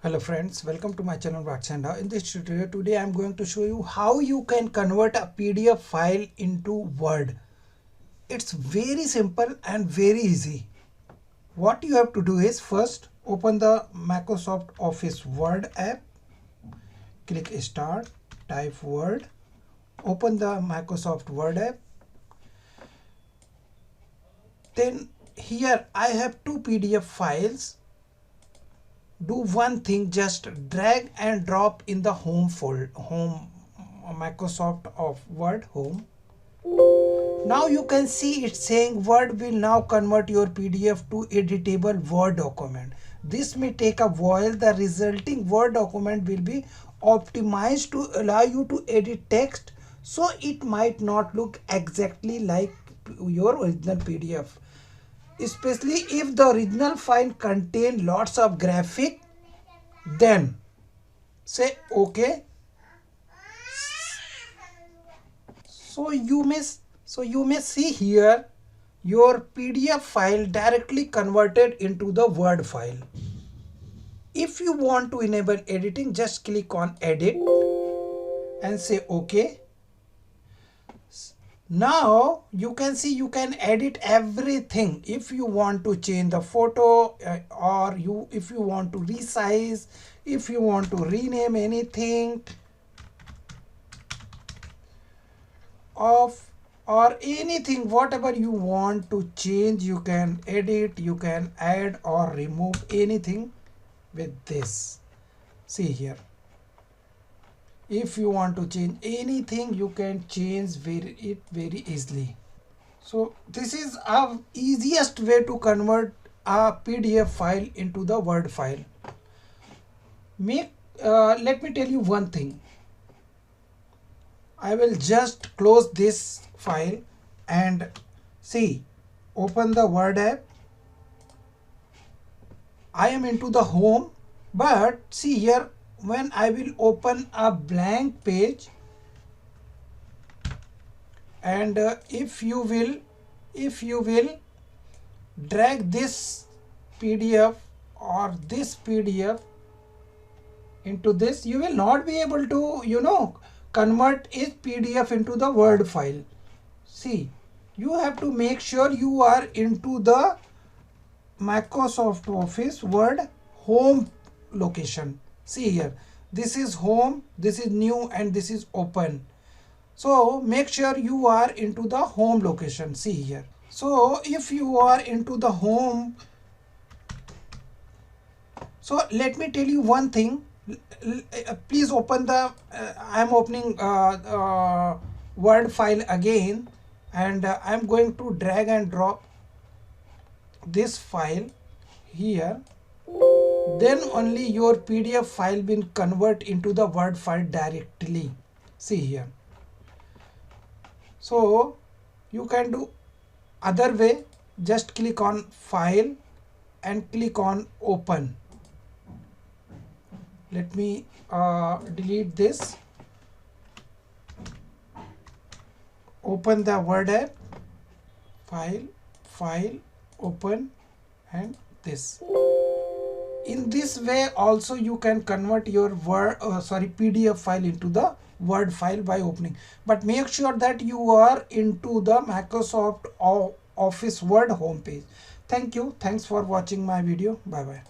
Hello friends, welcome to my channel Vatsanda. In this tutorial today I am going to show you how you can convert a PDF file into Word. It's very simple and very easy. What you have to do is first open the Microsoft Office Word app, click Start, type Word, open the Microsoft Word app. Then here I have two PDF files. Do one thing, just drag and drop in the home Microsoft of Word home. Now you can see it's saying Word will now convert your PDF to editable Word document. This may take a while. The resulting Word document will be optimized to allow you to edit text, so it might not look exactly like your original PDF. Especially if the original file contain lots of graphic, then say OK. So you may see here your PDF file directly converted into the Word file. If you want to enable editing, just click on edit and say OK. Now you can see you can edit everything. If you want to change the photo if you want to resize, if you want to rename anything or anything, whatever you want to change, you can edit, you can add or remove anything with this. See here. If you want to change anything, you can change it very easily. So this is our easiest way to convert a PDF file into the Word file. Let me tell you one thing. I will just close this file and see, open the Word app. I am into the home, but see here, when I will open a blank page, and if you will drag this PDF or this PDF into this, you will not be able to convert its PDF into the Word file. See, you have to make sure you are into the Microsoft Office Word home location. See here, this is home, this is new, and this is open. So make sure you are into the home location. See here. So if you are into the home, so let me tell you one thing. Please open the I am opening Word file again, and I am going to drag and drop this file here. Then only your PDF file will convert into the Word file directly. See here. So you can do other way. Just click on File and click on Open. Let me delete this. Open the Word app. File, Open, and this. In this way also you can convert your PDF file into the Word file by opening. But make sure that you are into the Microsoft Office Word homepage. Thank you. Thanks for watching my video. Bye bye.